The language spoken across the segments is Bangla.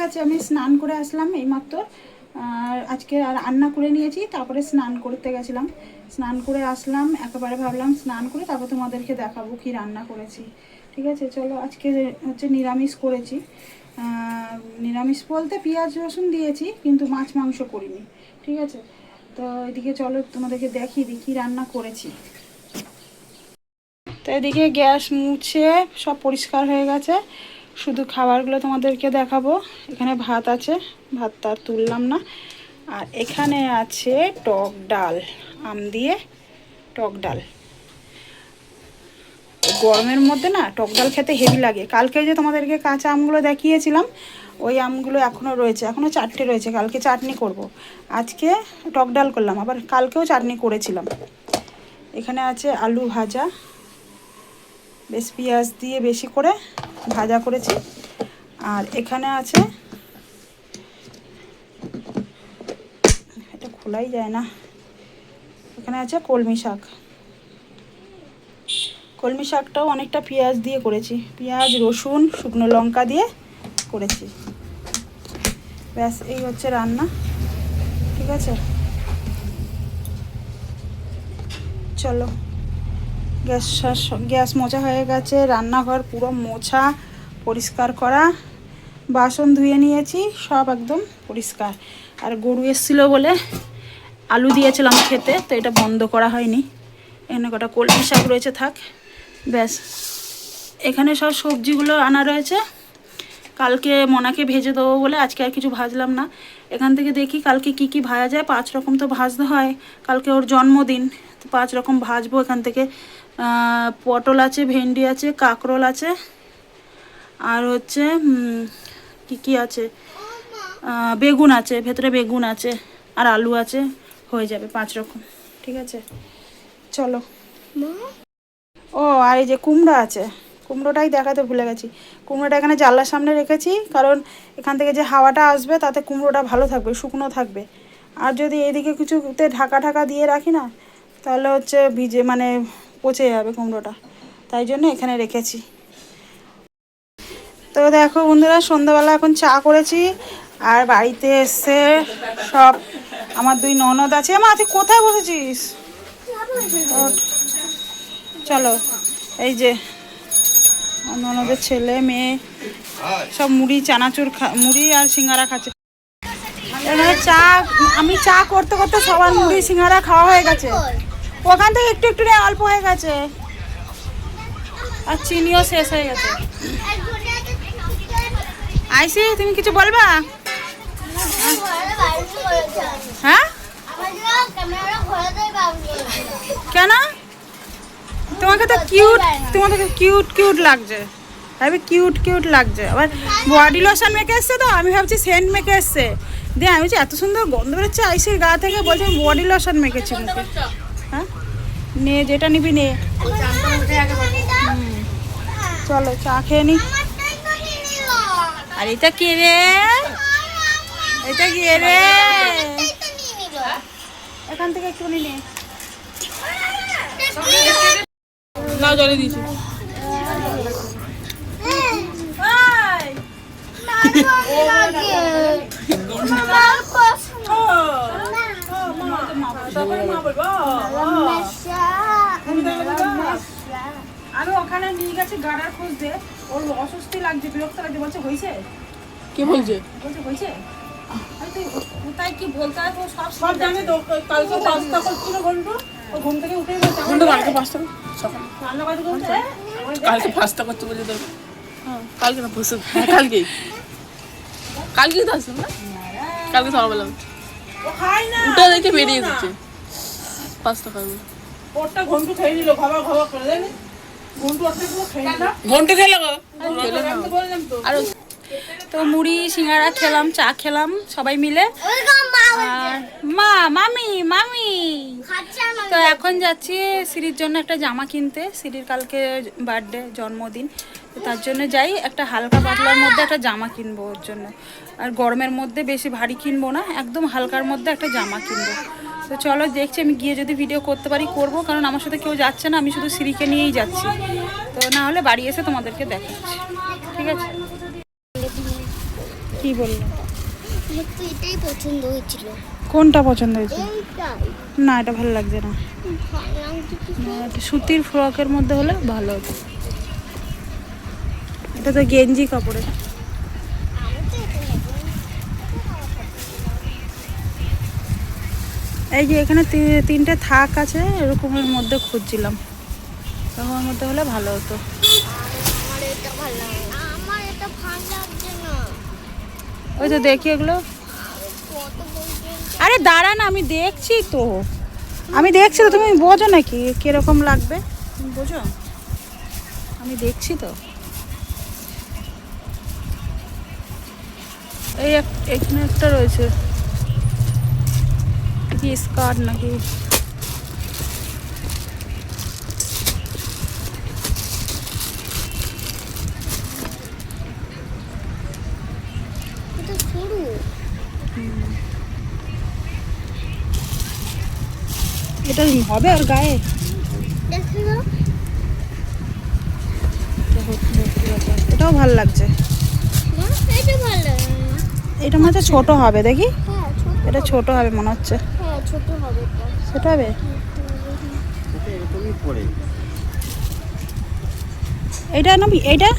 গেছে, আমি স্নান করে আসলাম এইমাত্র। আর আজকে রান্না করে নিয়েছি, তারপরে স্নান করতে গেছিলাম। স্নান করে আসলাম, একেবারে ভাবলাম স্নান করে তারপর তোমাদেরকে দেখাবো কি রান্না করেছি। ঠিক আছে, চলো। আজকে হচ্ছে নিরামিষ করেছি। নিরামিষ বলতে পেঁয়াজ রসুন দিয়েছি, কিন্তু মাছ মাংস করিনি। ঠিক আছে, তো এদিকে চলো তোমাদেরকে দেখিয়ে দিই কী রান্না করেছি। তো এদিকে গ্যাস মুছে সব পরিষ্কার হয়ে গেছে, শুধু খাবারগুলো তোমাদেরকে দেখাবো। এখানে ভাত আছে, ভাতটা আর তুললাম না। আর এখানে আছে টক ডাল, আম দিয়ে টক ডাল। গরমের মধ্যে না টক ডাল খেতে হেভি লাগে। কালকে যে তোমাদেরকে কাঁচা আমগুলো দেখিয়েছিলাম, ওই আমগুলো এখনও রয়েছে, এখনও 4টে রয়েছে। কালকে চাটনি করব, আজকে টক ডাল করলাম, আবার কালকেও চাটনি করেছিলাম। এখানে আছে আলু ভাজা, বেশ পেঁয়াজ দিয়ে বেশি করে ভাজা করেছি। আর এখানে আছে, এটা খোলাই যায় না, এখানে আছে কলমি শাক। কলমি শাকটাও অনেকটা পেঁয়াজ দিয়ে করেছি, পেঁয়াজ রসুন শুকনো লঙ্কা দিয়ে করেছি। ব্যাস, এই হচ্ছে রান্না। ঠিক আছে, চলো। গ্যাস মোছা হয়ে গেছে, রান্নাঘর পুরো মোছা পরিষ্কার করা, বাসন ধুয়ে নিয়েছি, সব একদম পরিষ্কার। আর গরু এসেছিলো বলে আলু দিয়েছিলাম খেতে, তো এটা বন্ধ করা হয়নি। এখানে কটা কলমি শাক রয়েছে, থাক। ব্যাস, এখানে সব সবজিগুলো আনা রয়েছে, কালকে মনাকে ভেজে দেবো বলে আজকে আর কিছু ভাজলাম না। এখান থেকে দেখি কালকে কি কি ভাজা যায়, 5 রকম তো ভাজতে হয়, কালকে ওর জন্মদিন, তো 5 রকম ভাজবো। এখান থেকে পটল আছে, ভেন্ডি আছে, কাঁকরোল আছে, আর হচ্ছে কি কি আছে, বেগুন আছে, ভেতরে বেগুন আছে, আর আলু আছে, হয়ে যাবে 5 রকম। ঠিক আছে, চলো। ও, আর এই যে কুমড়ো আছে, কুমড়োটাই দেখাতে ভুলে গেছি। কুমড়োটা এখানে জানলার সামনে রেখেছি, কারণ এখান থেকে যে হাওয়াটা আসবে তাতে কুমড়োটা ভালো থাকবে, শুকনো থাকবে। আর যদি এদিকে কিছুতে ঢাকা ঢাকা দিয়ে রাখি না, তাহলে হচ্ছে ভিজে মানে পচে যাবে কুমড়োটা, তাই জন্য এখানে রেখেছি। তো দেখো বন্ধুরা, সন্ধ্যাবেলা এখন চা করেছি, আর বাড়িতে এসে সব আমার 2 ননদ আছে। মা, তুই কোথায় বসেছিস? চলো, এই যে ননদের ছেলে মেয়ে সব মুড়ি চানাচুর মুড়ি আর সিঙ্গারা খাচ্ছে। এখানে চা, আমি চা করতে করতে সবার মুড়ি সিঙ্গারা খাওয়া হয়ে গেছে। ওখান থেকে একটু একটু নিয়ে অল্প হয়ে গেছে, আর চিনিও শেষ হয়ে গেছে। আইসি, তুমি কিছু বলবা? হ্যাঁ, কেন? তোমাকে তো কিউট, তোমাকে কিউট কিউট লাগছে, ভাবি কিউট কিউট লাগছে। আবার বডি লোশন মেখে এসছে, তো আমি ভাবছি সেন্ট মেখে এসছে। দিয়ে আমি বলছি এত সুন্দর গন্ধ বেরোচ্ছে আইসির গা থেকে, বলছি বডি লোশন মেখেছি মুখে। হ্যাঁ, নে যেটা নিবি নে। চলো চা খেয়ে নি। আর এটা কে রে? এটা কে রে? এখান থেকে একটু নে। না, জলে দিয়েছি। আমি ওখানে নিয়ে গেছি গাড়ার খুঁজতে, ওর অস্বস্তি লাগছে, বিরক্ত লাগছে, বলছে হয়েছে। কে বলছে? বলছে হয়েছে। কোথায় কি বলতে হয় সব সব জানে তো। কালকে 5টা করছিল ঘন্টা, ও ঘুম থেকে উঠে গেছে। কালকে 5টা সকালে রান্না বাড়ি করতে, কালকে 5টা করতে বলে তো। কালকে না বসে, কালকেই তো আসলো না, কালকে সকালবেলা ও খাই না, উঠে দেখে বেরিয়ে যাচ্ছে 5টা খাবে। ওরটা ঘন্টু খেয়ে নিল, খাবার খাবার করে দেন। ঘন্টু একটা পুরো খেয়ে না, ঘন্টু খেলো গো, আমি তো বললাম তো। আর তো মুড়ি সিঙ্গারা খেলাম, চা খেলাম সবাই মিলে। আর মা, মামি মামি, তো এখন যাচ্ছি সিরির জন্য একটা জামা কিনতে। সিরির কালকে বার্থডে, জন্মদিন, তো তার জন্য যাই, একটা হালকা পাতলার মধ্যে একটা জামা কিনবো ওর জন্য। আর গরমের মধ্যে বেশি ভারী কিনবো না, একদম হালকার মধ্যে একটা জামা কিনবো। তো চলো দেখছি, আমি গিয়ে যদি ভিডিও করতে পারি করবো, কারণ আমার সাথে কেউ যাচ্ছে না, আমি শুধু সিরিকে নিয়েই যাচ্ছি। তো না হলে বাড়ি এসে তোমাদেরকে দেখাচ্ছি। ঠিক আছে, কি কি বললো? আমার তো এটাই পছন্দ হয়েছিল। কোনটা পছন্দ হয়েছে? এইটাই না, এটা ভালো লাগছে না। ভালো লাগছে কি? একটা সুতির ফ্রকের মধ্যে হলে ভালো হতো। এটা তো গেঞ্জি কাপড়ের। আমি তো এটা নেবো। এই যে এখানে তিনটে থাক আছে, এরকমের মধ্যে খুঁজছিলাম, এরকমের মধ্যে হলে ভালো হতো। আমার এটা ভালো লাগে না, আমার এটা ভালো লাগছে না। ওই তো দেখি এগুলো। কত বলতে আরে দাঁড়া না, আমি দেখছি তো, আমি দেখছি তো, তুমি বোঝো নাকি কিরকম লাগবে? তুমি বোঝো, আমি দেখছি তো। এই এখানে একটা রয়েছে, কি স্কার্ট নাকি? এটা সরু। এটা হবে ওর গায়ে? দেখো না। এটাও ভালো লাগছে। মা, এটা ভালো লাগে না। এটা মনে হচ্ছে ছোট হবে, দেখি। হ্যাঁ ছোট এটা হবে। ছোট হবে মনে হচ্ছে। হ্যাঁ ছোট হবে এটা। ছোট হবে। এটা এরকমই পড়ে। এইটা না, এইটা?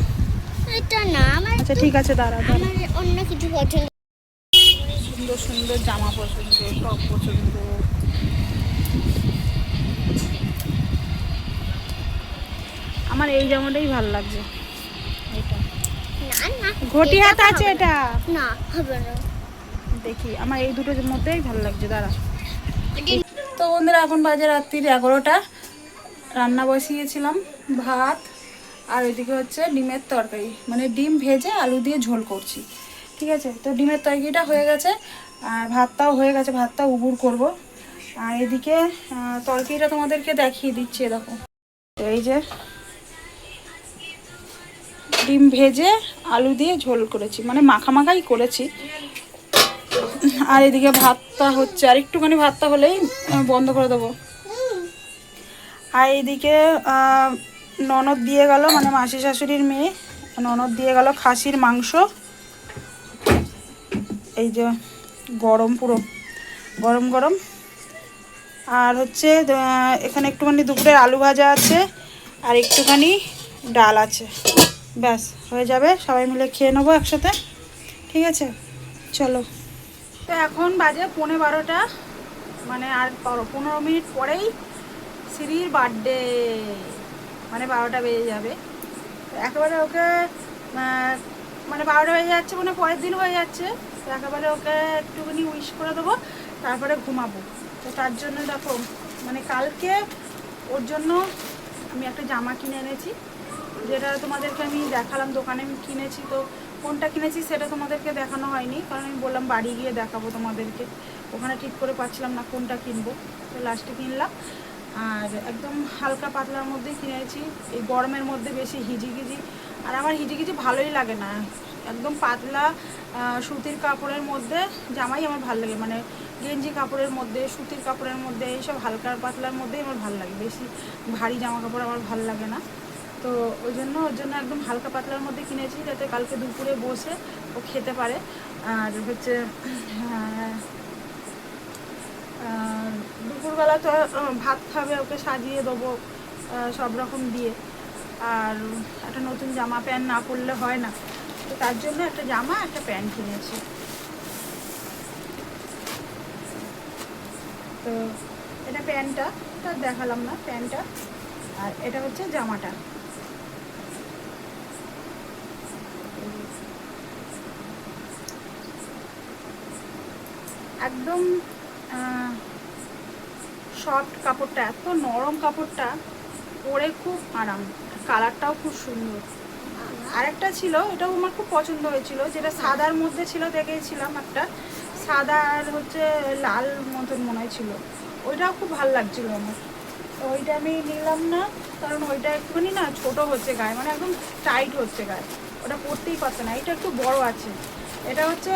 এটা না, আমার আচ্ছা ঠিক আছে, দাঁড়া দাঁড়া। আমার অন্য কিছু পছন্দ। সুন্দর সুন্দর জামা পছন্দ, টপ পছন্দ। আমার এই জামাটাই ভালো লাগছে, এটা না না, ঘটি হাত এটা আছে হবে এটা। না, হবে না। দেখি, আমার এই দুটোর মধ্যেই ভালো লাগছে, দাঁড়া। এটা- তো বন্ধুরা, এখন বাজে রাত্রির 11টা। রান্না বসিয়েছিলাম, ভাত আর ওইদিকে হচ্ছে ডিমের তরকারি, মানে ডিম ভেজে আলু দিয়ে ঝোল করছি। ঠিক আছে, তো ডিমের তরকারিটা হয়ে গেছে আর ভাতটাও হয়ে গেছে, ভাতটাও উবুর করব। আর এদিকে তরকারিটা তোমাদেরকে দেখিয়ে দিচ্ছি, দেখো। এই যে ডিম ভেজে আলু দিয়ে ঝোল করেছি, মানে মাখামাখাই করেছি। আর এদিকে ভাতটা হচ্ছে, আর একটুখানি ভাতটা হলেই বন্ধ করে দেবো। আর এইদিকে ননদ দিয়ে গেল, মানে মাসি শাশুড়ির মেয়ে ননদ দিয়ে গেল খাসির মাংস। এই যে গরম, পুরো গরম গরম। আর হচ্ছে এখানে একটুখানি দুপুরের আলু ভাজা আছে আর একটুখানি ডাল আছে, ব্যাস হয়ে যাবে। সবাই মিলে খেয়ে নেবো একসাথে, ঠিক আছে? চলো। তো এখন বাজে 11:15, মানে আর 15 মিনিট পরেই শ্রীর বার্থডে, মানে 12টা বেজে যাবে। একেবারে ওকে মানে 12টা বেজে যাচ্ছে, মানে পরের দিন হয়ে যাচ্ছে। তো একেবারে ওকে একটুখানি উইশ করে দেবো, তারপরে ঘুমাবো। তো তার জন্য দেখো, মানে কালকে ওর জন্য আমি একটা জামা কিনে এনেছি, যেটা তোমাদেরকে আমি দেখালাম, দোকানে আমি কিনেছি। তো কোনটা কিনেছি সেটা তোমাদেরকে দেখানো হয়নি, কারণ আমি বললাম বাড়ি গিয়ে দেখাবো তোমাদেরকে। ওখানে ঠিক করে পাচ্ছিলাম না কোনটা কিনবো, তো লাস্টে কিনলাম। আর একদম হালকা পাতলার মধ্যেই কিনেছি, এই গরমের মধ্যে বেশি হিজিগিজি, আর আমার হিজিগিজি ভালোই লাগে না। একদম পাতলা সুতির কাপড়ের মধ্যে জামাই আমার ভালো লাগে, মানে গেঞ্জি কাপড়ের মধ্যে, সুতির কাপড়ের মধ্যে, এইসব হালকা পাতলার মধ্যেই আমার ভালো লাগে। বেশি ভারী জামা কাপড় আমার ভালো লাগে না। তো ওর জন্য একদম হালকা পাতলার মধ্যে কিনেছি, যাতে কালকে দুপুরে বসে ও খেতে পারে। আর হচ্ছে দুপুরবেলা তো ভাত খাবে, ওকে সাজিয়ে দেবো সব রকম দিয়ে। আর একটা নতুন জামা প্যান্ট না পরলে হয় না, তো তার জন্য একটা জামা একটা প্যান্ট কিনেছি। তো এটা প্যান্টটা, এটা দেখালাম না, প্যান্টটা। আর এটা হচ্ছে জামাটা। একদম সফট কাপড়টা, এত নরম কাপড়টা, পরে খুব আরাম, কালারটাও খুব সুন্দর। আরেকটা ছিল, এটাও আমার খুব পছন্দ হয়েছিল, যেটা সাদার মধ্যে ছিল, দেখেছিলাম একটা সাদা আর হচ্ছে লাল মতন মনে হয়েছিল, ওইটাও খুব ভালো লাগছিল আমার। তো ওইটা আমি নিলাম না, কারণ ওইটা একটুখানি না ছোট হচ্ছে গায়ে, মানে একদম টাইট হচ্ছে গায়ে, ওটা পরতেই পারছে না। এটা একটু বড় আছে, এটা হচ্ছে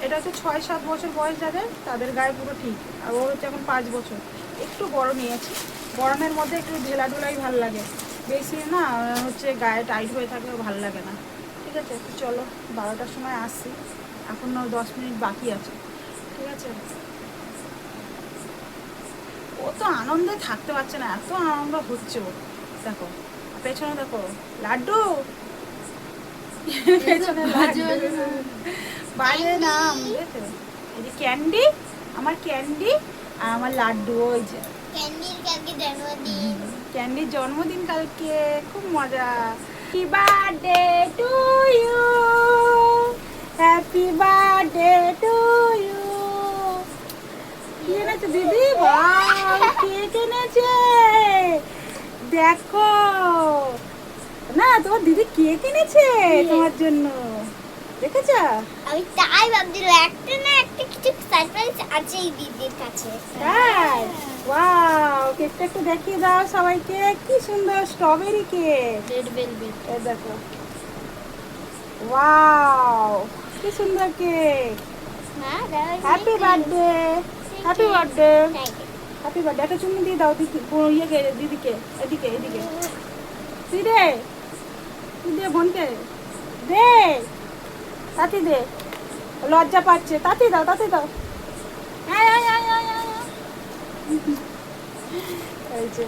এটা হচ্ছে 6-7 বছর বয়স যাদের, তাদের গায়ে পুরো ঠিক। আর ও হচ্ছে এখন 5 বছর, একটু বড় নিয়েছি। গরমের মধ্যে একটু ঢেলা ঢোলাই ভালো লাগে, বেশি না হচ্ছে গায়ে টাইট হয়ে থাকলেও ভালো লাগে না। ঠিক আছে, চলো 12টার সময় আসছি, এখনো 10 মিনিট বাকি আছে, ঠিক আছে? ও তো আনন্দে থাকতে পারছে না, এত আনন্দ হচ্ছে ওর। দেখো পেছনে দেখো লাড্ডু, পেছনে লাড্ডু বাজে নাম দেখো। এই যে ক্যান্ডি, আমার ক্যান্ডি আর আমার লাড্ডু, ওই যে ক্যান্ডির কালকে জন্মদিন। ক্যান্ডির জন্মদিন কালকে, খুব মজা। Happy birthday to you, happy birthday to you. কি এনেছে দিদি? বাহ, কেক এনেছে দেখো না, তোমার দিদি কেক এনেছে তোমার জন্য, দেখেছো? আমি তাই ভাবছিল একটা না একটা কিছু সারপ্রাইজ আছে এই দিদির কাছে। তাই? ওয়াও, কেকটা একটু দেখিয়ে দাও সবাইকে, কি সুন্দর স্ট্রবেরি কেক। Red velvet. এই দেখো, ওয়াও কি সুন্দর কেক। হ্যাঁ happy birthday, happy birthday, happy birthday. একটা চুমু দিয়ে দাও দিদি, ইয়েকে দিদিকে, এদিকে এদিকে। তুই দে, তুই দে বোনকে দে, তাতি দে, লজ্জা পাচ্ছে, তাতি দাও, তাতি দাও। আয় আয় আয় আয় আয় আয়। এই যে